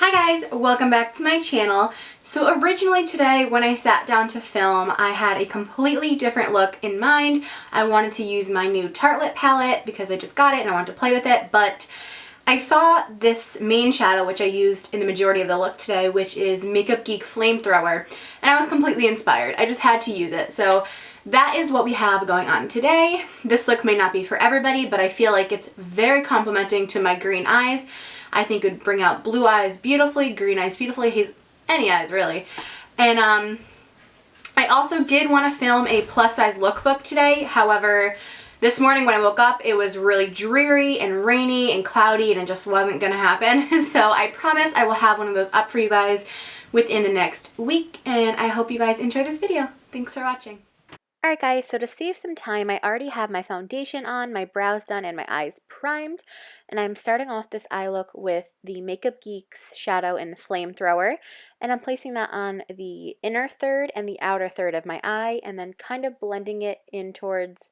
Hi guys, welcome back to my channel. So originally today when I sat down to film, I had a completely different look in mind. I wanted to use my new Tartelette palette because I just got it and I wanted to play with it, but I saw this main shadow which I used in the majority of the look today, which is Makeup Geek Flamethrower, and I was completely inspired. I just had to use it. So that is what we have going on today. This look may not be for everybody, but I feel like it's very complimenting to my green eyes. I think it would bring out blue eyes beautifully, green eyes beautifully, any eyes really. And I also did want to film a plus size lookbook today. However, this morning when I woke up, it was really dreary and rainy and cloudy and it just wasn't going to happen. So I promise I will have one of those up for you guys within the next week, and I hope you guys enjoy this video. Thanks for watching. Alright guys, so to save some time, I already have my foundation on, my brows done, and my eyes primed. And I'm starting off this eye look with the Makeup Geek's Shadow in Flamethrower. And I'm placing that on the inner third and the outer third of my eye, and then kind of blending it in towards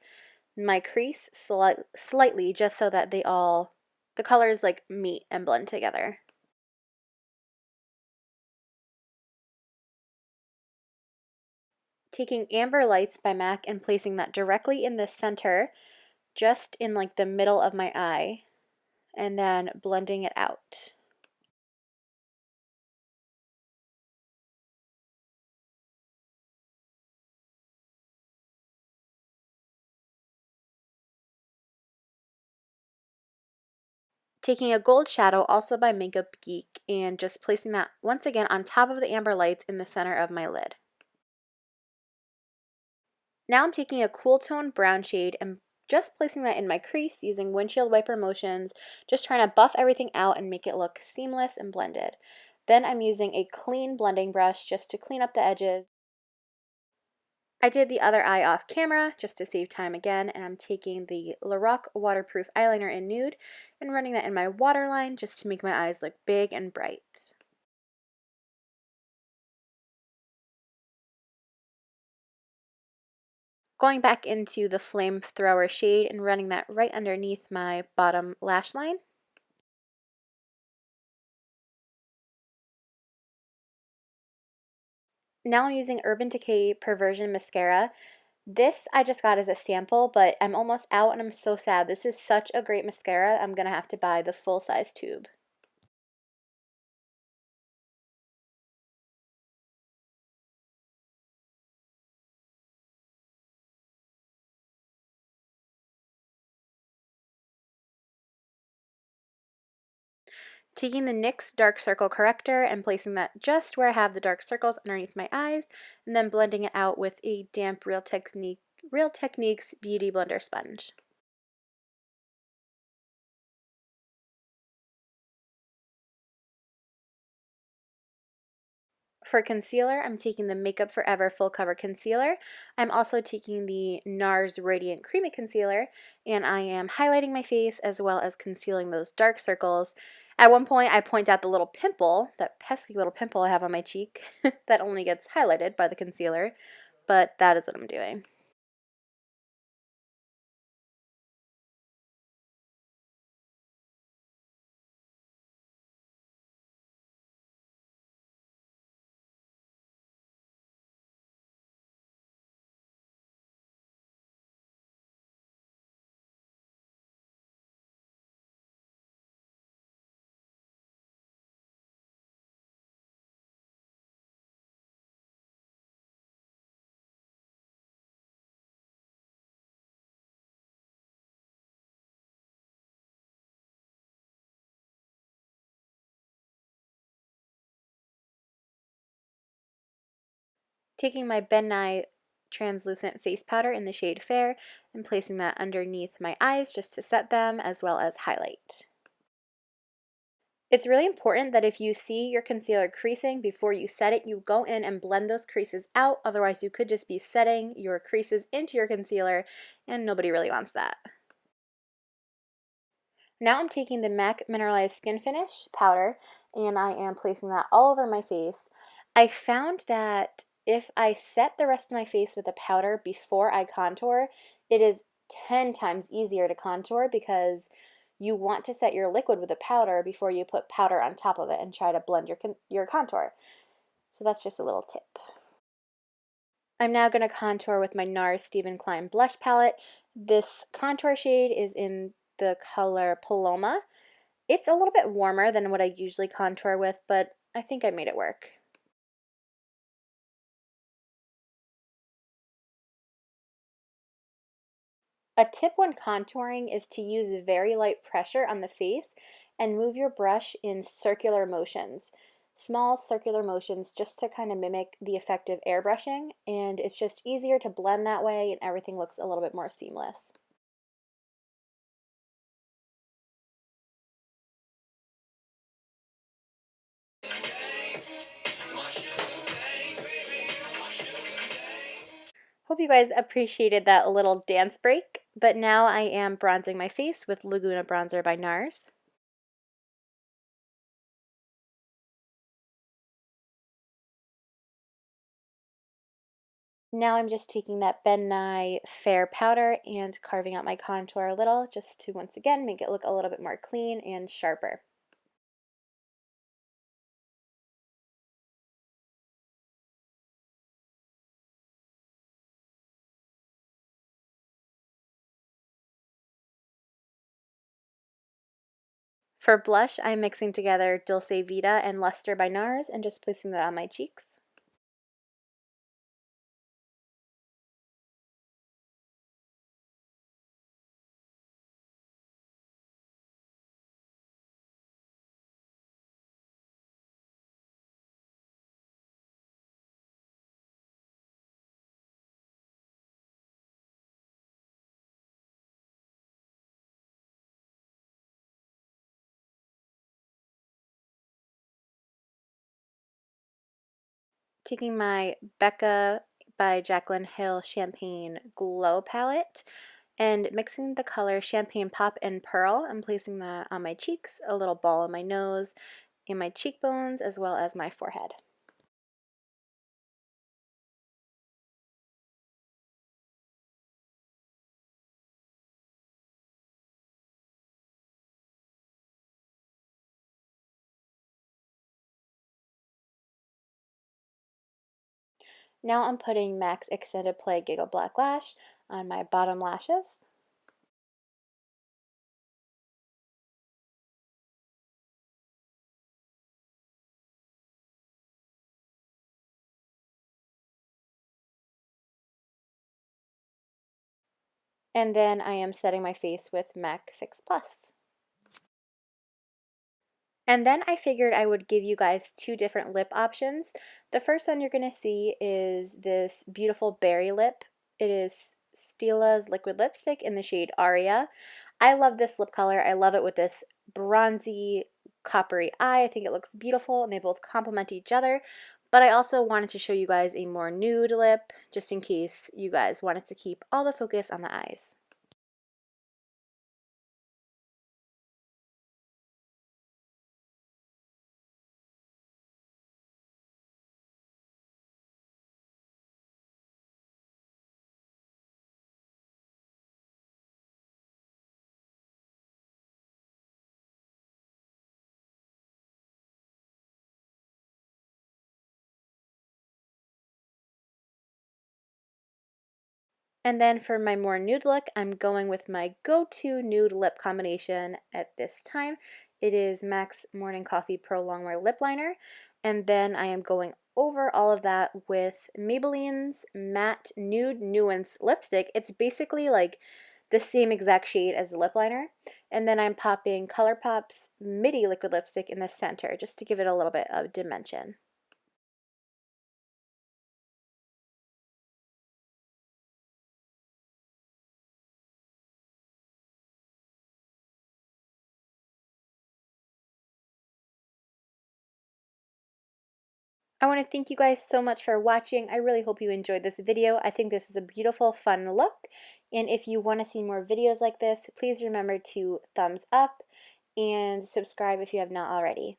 my crease slightly, just so that the colors like meet and blend together. Taking Amber Lights by MAC and placing that directly in the center, just in like the middle of my eye, and then blending it out. Taking a gold shadow, also by Makeup Geek, and just placing that once again on top of the Amber Lights in the center of my lid. Now I'm taking a cool tone brown shade and just placing that in my crease using windshield wiper motions, just trying to buff everything out and make it look seamless and blended. Then I'm using a clean blending brush just to clean up the edges. I did the other eye off camera just to save time again, and I'm taking the Lorac waterproof eyeliner in nude and running that in my waterline just to make my eyes look big and bright. Going back into the Flamethrower shade and running that right underneath my bottom lash line. Now I'm using Urban Decay Perversion Mascara. This I just got as a sample, but I'm almost out and I'm so sad. This is such a great mascara. I'm going to have to buy the full-size tube. Taking the NYX Dark Circle Corrector and placing that just where I have the dark circles underneath my eyes, and then blending it out with a damp Real Techniques Beauty Blender sponge. For concealer, I'm taking the Makeup Forever Full Cover Concealer. I'm also taking the NARS Radiant Creamy Concealer, and I am highlighting my face as well as concealing those dark circles. At one point, I point out the little pimple, that pesky little pimple I have on my cheek, that only gets highlighted by the concealer, but that is what I'm doing. Taking my Ben Nye translucent face powder in the shade Fair and placing that underneath my eyes just to set them as well as highlight. It's really important that if you see your concealer creasing before you set it, you go in and blend those creases out. Otherwise, you could just be setting your creases into your concealer, and nobody really wants that. Now I'm taking the MAC Mineralized Skin Finish powder, and I am placing that all over my face. I found that if I set the rest of my face with a powder before I contour, it is 10 times easier to contour because you want to set your liquid with a powder before you put powder on top of it and try to blend your contour. So that's just a little tip. I'm now going to contour with my NARS Stephen Klein blush palette. This contour shade is in the color Paloma. It's a little bit warmer than what I usually contour with, but I think I made it work. A tip when contouring is to use very light pressure on the face and move your brush in circular motions. Small circular motions just to kind of mimic the effect of airbrushing, and it's just easier to blend that way and everything looks a little bit more seamless. Hope you guys appreciated that little dance break, but now I am bronzing my face with Laguna Bronzer by NARS. Now I'm just taking that Ben Nye Fair powder and carving out my contour a little just to once again make it look a little bit more clean and sharper. For blush, I'm mixing together Dulce Vita and Luster by NARS and just placing that on my cheeks. Taking my Becca by Jaclyn Hill Champagne Glow palette and mixing the color Champagne Pop and Pearl and placing that on my cheeks, a little ball on my nose, and my cheekbones, as well as my forehead. Now I'm putting MAC's Extended Play Giggle Black Lash on my bottom lashes. And then I am setting my face with MAC Fix Plus. And then I figured I would give you guys two different lip options. The first one you're going to see is this beautiful berry lip. It is Stila's liquid lipstick in the shade Aria. I love this lip color. I love it with this bronzy, coppery eye. I think it looks beautiful and they both complement each other. But I also wanted to show you guys a more nude lip, just in case you guys wanted to keep all the focus on the eyes. And then for my more nude look, I'm going with my go-to nude lip combination at this time. It is MAC's Morning Coffee Pro Longwear Lip Liner. And then I am going over all of that with Maybelline's Matte Nude Nuance Lipstick. It's basically like the same exact shade as the lip liner. And then I'm popping ColourPop's Midi Liquid Lipstick in the center just to give it a little bit of dimension. I want to thank you guys so much for watching. I really hope you enjoyed this video. I think this is a beautiful, fun look. And if you want to see more videos like this, please remember to thumbs up and subscribe if you have not already.